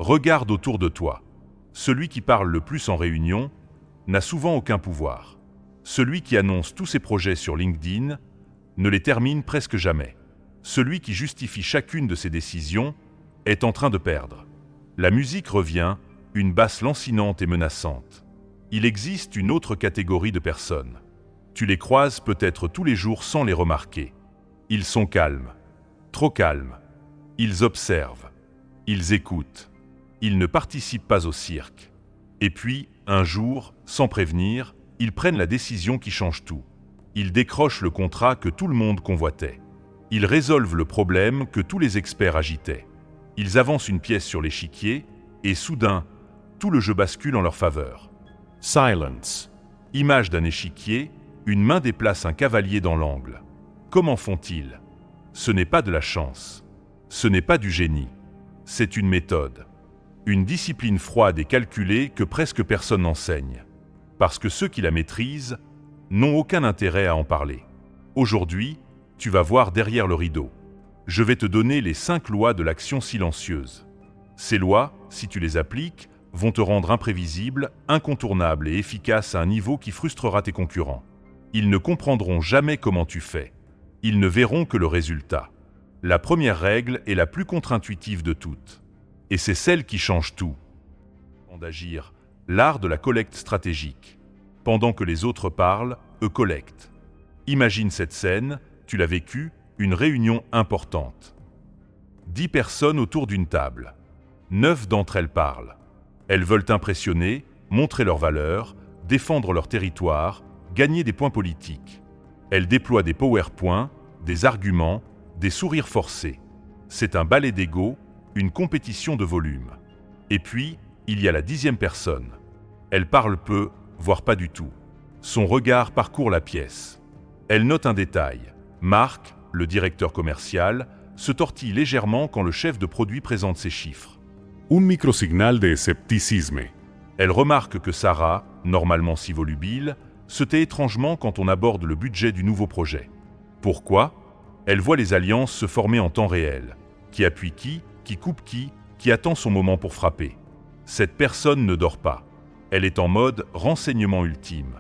Regarde autour de toi. Celui qui parle le plus en réunion n'a souvent aucun pouvoir. Celui qui annonce tous ses projets sur LinkedIn ne les termine presque jamais. Celui qui justifie chacune de ses décisions est en train de perdre. La musique revient, une basse lancinante et menaçante. Il existe une autre catégorie de personnes. Tu les croises peut-être tous les jours sans les remarquer. Ils sont calmes, trop calmes. Ils observent, ils écoutent. Ils ne participent pas au cirque. Et puis, un jour, sans prévenir, ils prennent la décision qui change tout. Ils décrochent le contrat que tout le monde convoitait. Ils résolvent le problème que tous les experts agitaient. Ils avancent une pièce sur l'échiquier et soudain, tout le jeu bascule en leur faveur. Silence. Image d'un échiquier, une main déplace un cavalier dans l'angle. Comment font-ils? Ce n'est pas de la chance. Ce n'est pas du génie. C'est une méthode. Une discipline froide et calculée que presque personne n'enseigne. Parce que ceux qui la maîtrisent n'ont aucun intérêt à en parler. Aujourd'hui, tu vas voir derrière le rideau. Je vais te donner les 5 lois de l'action silencieuse. Ces lois, si tu les appliques, vont te rendre imprévisible, incontournable et efficace à un niveau qui frustrera tes concurrents. Ils ne comprendront jamais comment tu fais. Ils ne verront que le résultat. La première règle est la plus contre-intuitive de toutes. Et c'est celle qui change tout. D'agir, l'art de la collecte stratégique. Pendant que les autres parlent, eux collectent. Imagine cette scène, tu l'as vécue, une réunion importante. 10 personnes autour d'une table. 9 d'entre elles parlent. Elles veulent impressionner, montrer leur valeur, défendre leur territoire, gagner des points politiques. Elles déploient des PowerPoints, des arguments, des sourires forcés. C'est un ballet d'ego, une compétition de volume. Et puis, il y a la 10e personne. Elle parle peu, voire pas du tout. Son regard parcourt la pièce. Elle note un détail. Marc, le directeur commercial, se tortille légèrement quand le chef de produit présente ses chiffres. Un microsignal de escepticisme. Elle remarque que Sarah, normalement si volubile, se tait étrangement quand on aborde le budget du nouveau projet. Pourquoi? Elle voit les alliances se former en temps réel. Qui appuie qui coupe qui attend son moment pour frapper. Cette personne ne dort pas. Elle est en mode renseignement ultime.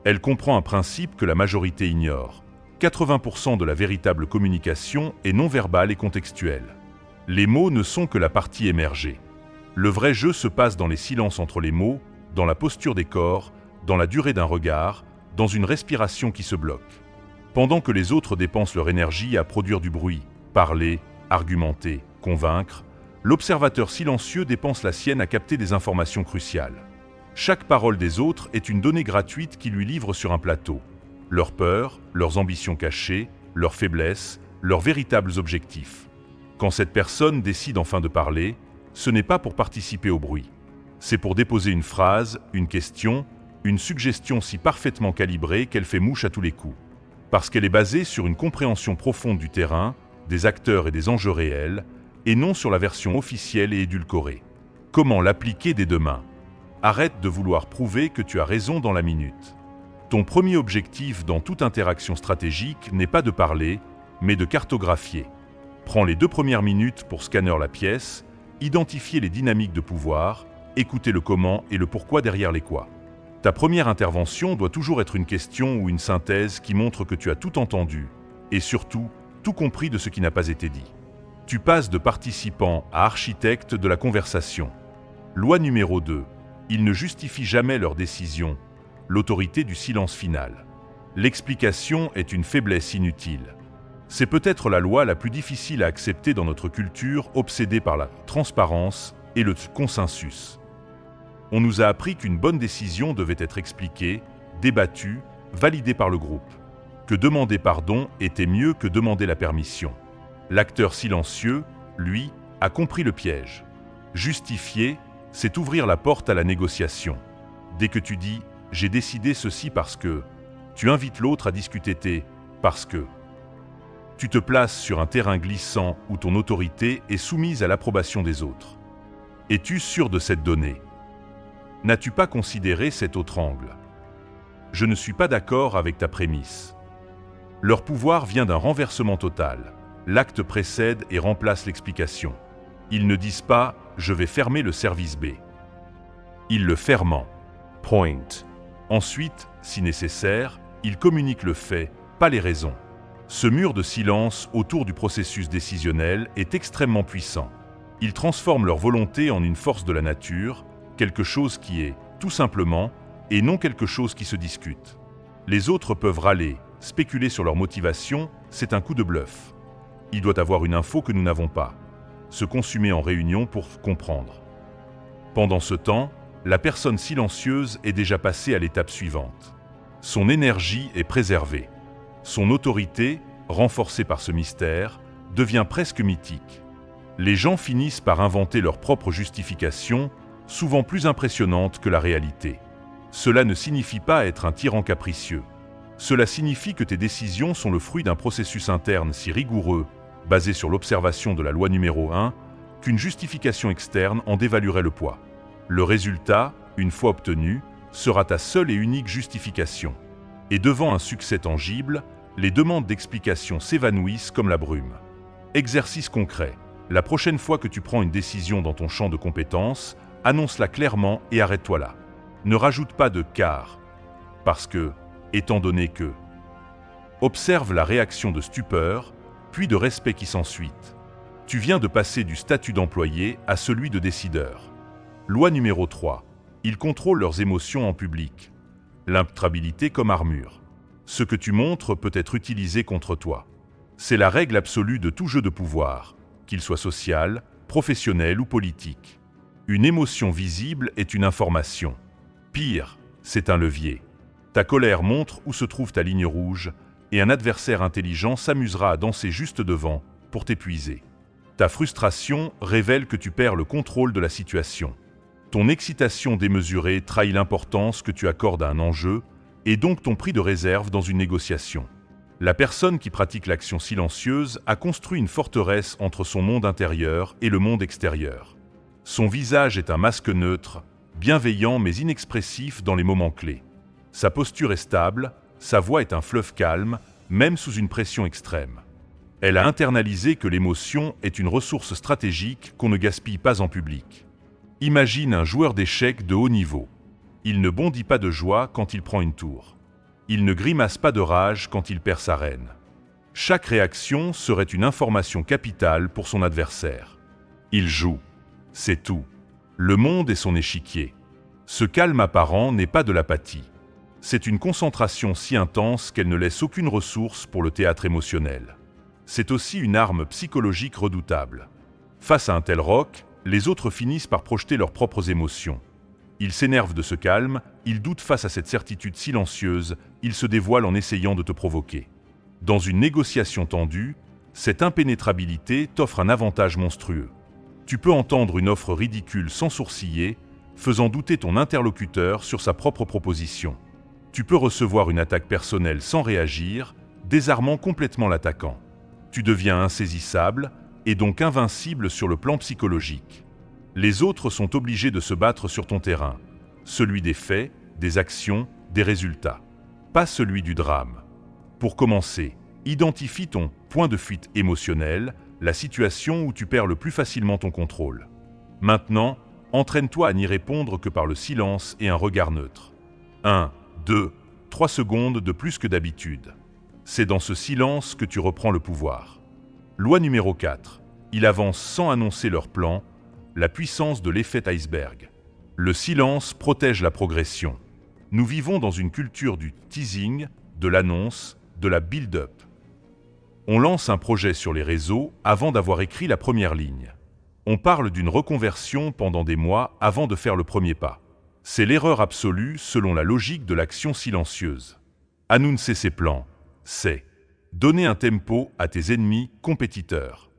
Elle comprend un principe que la majorité ignore. 80% de la véritable communication est non verbale et contextuelle. Les mots ne sont que la partie émergée. Le vrai jeu se passe dans les silences entre les mots, dans la posture des corps, dans la durée d'un regard, dans une respiration qui se bloque. Pendant que les autres dépensent leur énergie à produire du bruit, parler, argumenter, convaincre, l'observateur silencieux dépense la sienne à capter des informations cruciales. Chaque parole des autres est une donnée gratuite qui lui livre sur un plateau. Leurs peurs, leurs ambitions cachées, leurs faiblesses, leurs véritables objectifs. Quand cette personne décide enfin de parler, ce n'est pas pour participer au bruit. C'est pour déposer une phrase, une question, une suggestion si parfaitement calibrée qu'elle fait mouche à tous les coups. Parce qu'elle est basée sur une compréhension profonde du terrain, des acteurs et des enjeux réels, et non sur la version officielle et édulcorée. Comment l'appliquer dès demain? Arrête de vouloir prouver que tu as raison dans la minute. Ton premier objectif dans toute interaction stratégique n'est pas de parler, mais de cartographier. Prends les 2 premières minutes pour scanner la pièce, identifier les dynamiques de pouvoir, écouter le comment et le pourquoi derrière les quoi. Ta première intervention doit toujours être une question ou une synthèse qui montre que tu as tout entendu, et surtout, tout compris de ce qui n'a pas été dit. Tu passes de participant à architecte de la conversation. Loi numéro 2. Ils ne justifient jamais leurs décisions. L'autorité du silence final. L'explication est une faiblesse inutile. C'est peut-être la loi la plus difficile à accepter dans notre culture obsédée par la transparence et le consensus. On nous a appris qu'une bonne décision devait être expliquée, débattue, validée par le groupe. Que demander pardon était mieux que demander la permission. L'acteur silencieux, lui, a compris le piège. Justifier, c'est ouvrir la porte à la négociation. Dès que tu dis « j'ai décidé ceci parce que », tu invites l'autre à discuter tes « parce que ». Tu te places sur un terrain glissant où ton autorité est soumise à l'approbation des autres. Es-tu sûr de cette donnée? N'as-tu pas considéré cet autre angle? Je ne suis pas d'accord avec ta prémisse. Leur pouvoir vient d'un renversement total. L'acte précède et remplace l'explication. Ils ne disent pas je vais fermer le service B. Il le ferme. Point. Ensuite, si nécessaire, il communique le fait, pas les raisons. Ce mur de silence autour du processus décisionnel est extrêmement puissant. Il transforme leur volonté en une force de la nature, quelque chose qui est, tout simplement, et non quelque chose qui se discute. Les autres peuvent râler, spéculer sur leur motivation, c'est un coup de bluff. Il doit avoir une info que nous n'avons pas. Se consumer en réunion pour comprendre. Pendant ce temps, la personne silencieuse est déjà passée à l'étape suivante. Son énergie est préservée. Son autorité, renforcée par ce mystère, devient presque mythique. Les gens finissent par inventer leur propre justification, souvent plus impressionnante que la réalité. Cela ne signifie pas être un tyran capricieux. Cela signifie que tes décisions sont le fruit d'un processus interne si rigoureux, basé sur l'observation de la loi numéro 1, qu'une justification externe en dévaluerait le poids. Le résultat, une fois obtenu, sera ta seule et unique justification. Et devant un succès tangible, les demandes d'explication s'évanouissent comme la brume. Exercice concret. La prochaine fois que tu prends une décision dans ton champ de compétences, annonce-la clairement et arrête-toi là. Ne rajoute pas de « car », parce que, étant donné que. Observe la réaction de stupeur, puis de respect qui s'ensuit. Tu viens de passer du statut d'employé à celui de décideur. Loi numéro 3. Ils contrôlent leurs émotions en public. L'imputabilité comme armure. Ce que tu montres peut être utilisé contre toi. C'est la règle absolue de tout jeu de pouvoir, qu'il soit social, professionnel ou politique. Une émotion visible est une information. Pire, c'est un levier. Ta colère montre où se trouve ta ligne rouge, et un adversaire intelligent s'amusera à danser juste devant pour t'épuiser. Ta frustration révèle que tu perds le contrôle de la situation. Ton excitation démesurée trahit l'importance que tu accordes à un enjeu, et donc ton prix de réserve dans une négociation. La personne qui pratique l'action silencieuse a construit une forteresse entre son monde intérieur et le monde extérieur. Son visage est un masque neutre, bienveillant mais inexpressif dans les moments clés. Sa posture est stable, sa voix est un fleuve calme, même sous une pression extrême. Elle a internalisé que l'émotion est une ressource stratégique qu'on ne gaspille pas en public. Imagine un joueur d'échecs de haut niveau. Il ne bondit pas de joie quand il prend une tour. Il ne grimace pas de rage quand il perd sa reine. Chaque réaction serait une information capitale pour son adversaire. Il joue. C'est tout. Le monde est son échiquier. Ce calme apparent n'est pas de l'apathie. C'est une concentration si intense qu'elle ne laisse aucune ressource pour le théâtre émotionnel. C'est aussi une arme psychologique redoutable. Face à un tel roc, les autres finissent par projeter leurs propres émotions. Ils s'énervent de ce calme, ils doutent face à cette certitude silencieuse, ils se dévoilent en essayant de te provoquer. Dans une négociation tendue, cette impénétrabilité t'offre un avantage monstrueux. Tu peux entendre une offre ridicule sans sourciller, faisant douter ton interlocuteur sur sa propre proposition. Tu peux recevoir une attaque personnelle sans réagir, désarmant complètement l'attaquant. Tu deviens insaisissable et donc invincible sur le plan psychologique. Les autres sont obligés de se battre sur ton terrain, celui des faits, des actions, des résultats, pas celui du drame. Pour commencer, identifie ton point de fuite émotionnel, la situation où tu perds le plus facilement ton contrôle. Maintenant, entraîne-toi à n'y répondre que par le silence et un regard neutre. 1, 2, 3 secondes de plus que d'habitude. C'est dans ce silence que tu reprends le pouvoir. Loi numéro 4. Ils avancent sans annoncer leur plan, la puissance de l'effet iceberg. Le silence protège la progression. Nous vivons dans une culture du teasing, de l'annonce, de la build-up. On lance un projet sur les réseaux avant d'avoir écrit la première ligne. On parle d'une reconversion pendant des mois avant de faire le premier pas. C'est l'erreur absolue selon la logique de l'action silencieuse. Annoncer ses plans, c'est donner un tempo à tes ennemis compétiteurs.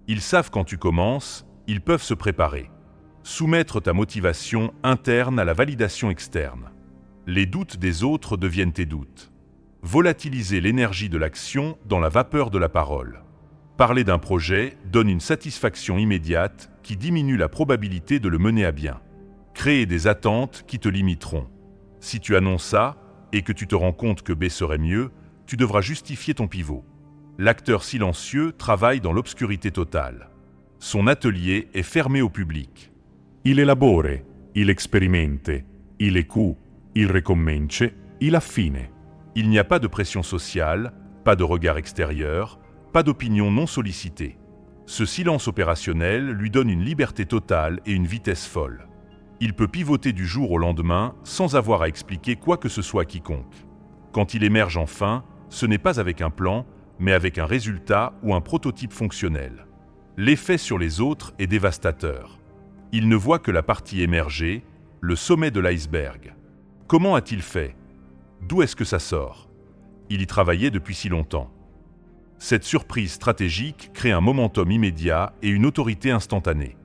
Ils savent quand tu commences, ils peuvent se préparer. Soumettre ta motivation interne à la validation externe. Les doutes des autres deviennent tes doutes. Volatiliser l'énergie de l'action dans la vapeur de la parole. Parler d'un projet donne une satisfaction immédiate qui diminue la probabilité de le mener à bien. Créer des attentes qui te limiteront. Si tu annonces A et que tu te rends compte que B serait mieux, tu devras justifier ton pivot. L'acteur silencieux travaille dans l'obscurité totale. Son atelier est fermé au public. Il elabore, il experimente, il écoute, il recommence, il affine. Il n'y a pas de pression sociale, pas de regard extérieur, pas d'opinion non sollicitée. Ce silence opérationnel lui donne une liberté totale et une vitesse folle. Il peut pivoter du jour au lendemain sans avoir à expliquer quoi que ce soit à quiconque. Quand il émerge enfin, ce n'est pas avec un plan, mais avec un résultat ou un prototype fonctionnel. L'effet sur les autres est dévastateur. Il ne voit que la partie émergée, le sommet de l'iceberg. Comment a-t-il fait? D'où est-ce que ça sort? Il y travaillait depuis si longtemps. Cette surprise stratégique crée un momentum immédiat et une autorité instantanée.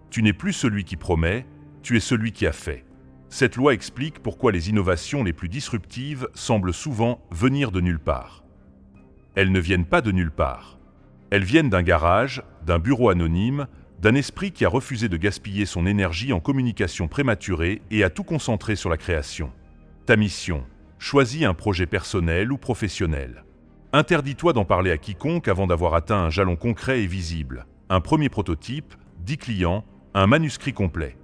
Tu n'es plus celui qui promet, tu es celui qui a fait. Cette loi explique pourquoi les innovations les plus disruptives semblent souvent venir de nulle part. Elles ne viennent pas de nulle part. Elles viennent d'un garage, d'un bureau anonyme, d'un esprit qui a refusé de gaspiller son énergie en communication prématurée et a tout concentré sur la création. Ta mission, choisis un projet personnel ou professionnel. Interdis-toi d'en parler à quiconque avant d'avoir atteint un jalon concret et visible, un premier prototype, 10 clients, un manuscrit complet.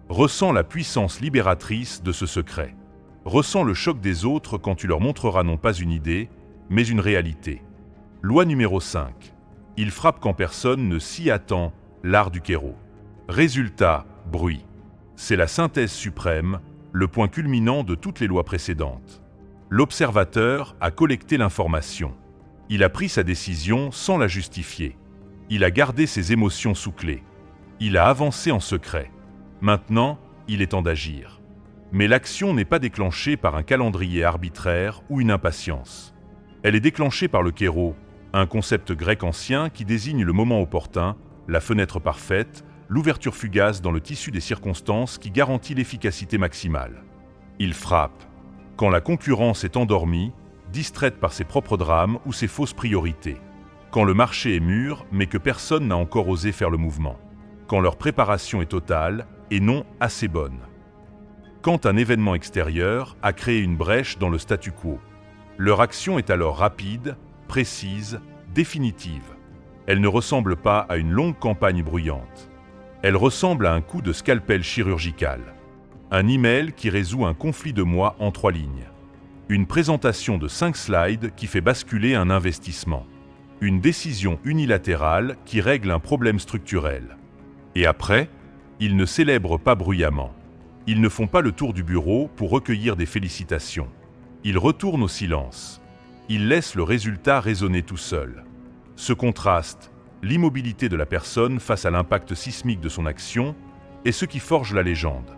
Ressens la puissance libératrice de ce secret. Ressens le choc des autres quand tu leur montreras non pas une idée, mais une réalité. Loi numéro 5. Il frappe quand personne ne s'y attend, l'art du kéro. Résultat, bruit. C'est la synthèse suprême, le point culminant de toutes les lois précédentes. L'observateur a collecté l'information. Il a pris sa décision sans la justifier. Il a gardé ses émotions sous clé. Il a avancé en secret. Maintenant, il est temps d'agir. Mais l'action n'est pas déclenchée par un calendrier arbitraire ou une impatience. Elle est déclenchée par le kéro, un concept grec ancien qui désigne le moment opportun, la fenêtre parfaite, l'ouverture fugace dans le tissu des circonstances qui garantit l'efficacité maximale. Il frappe quand la concurrence est endormie, distraite par ses propres drames ou ses fausses priorités. Quand le marché est mûr, mais que personne n'a encore osé faire le mouvement. Quand leur préparation est totale et non assez bonne. Quand un événement extérieur a créé une brèche dans le statu quo. Leur action est alors rapide, précise, définitive. Elle ne ressemble pas à une longue campagne bruyante. Elle ressemble à un coup de scalpel chirurgical. Un email qui résout un conflit de mois en 3 lignes. Une présentation de 5 slides qui fait basculer un investissement. Une décision unilatérale qui règle un problème structurel. Et après, ils ne célèbrent pas bruyamment. Ils ne font pas le tour du bureau pour recueillir des félicitations. Ils retournent au silence. Ils laissent le résultat résonner tout seul. Ce contraste, l'immobilité de la personne face à l'impact sismique de son action, est ce qui forge la légende.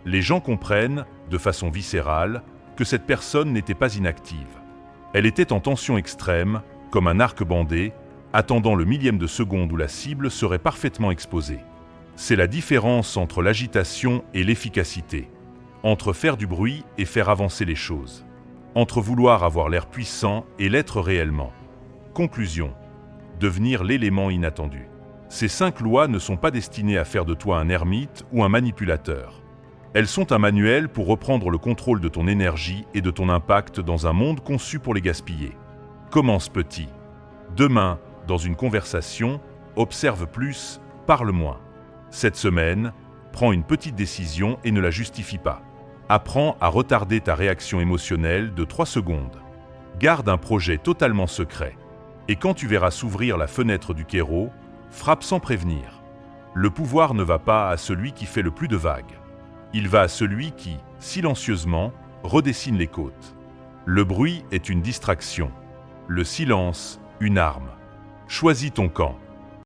Les gens comprennent, de façon viscérale, que cette personne n'était pas inactive. Elle était en tension extrême, comme un arc bandé, attendant le millième de seconde où la cible serait parfaitement exposée. C'est la différence entre l'agitation et l'efficacité, entre faire du bruit et faire avancer les choses, entre vouloir avoir l'air puissant et l'être réellement. Conclusion. Devenir l'élément inattendu. Ces 5 lois ne sont pas destinées à faire de toi un ermite ou un manipulateur. Elles sont un manuel pour reprendre le contrôle de ton énergie et de ton impact dans un monde conçu pour les gaspiller. Commence petit. Demain, dans une conversation, observe plus, parle moins. Cette semaine, prends une petite décision et ne la justifie pas. Apprends à retarder ta réaction émotionnelle de 3 secondes. Garde un projet totalement secret. Et quand tu verras s'ouvrir la fenêtre du kéro, frappe sans prévenir. Le pouvoir ne va pas à celui qui fait le plus de vagues. Il va à celui qui, silencieusement, redessine les côtes. Le bruit est une distraction. Le silence, une arme. Choisis ton camp.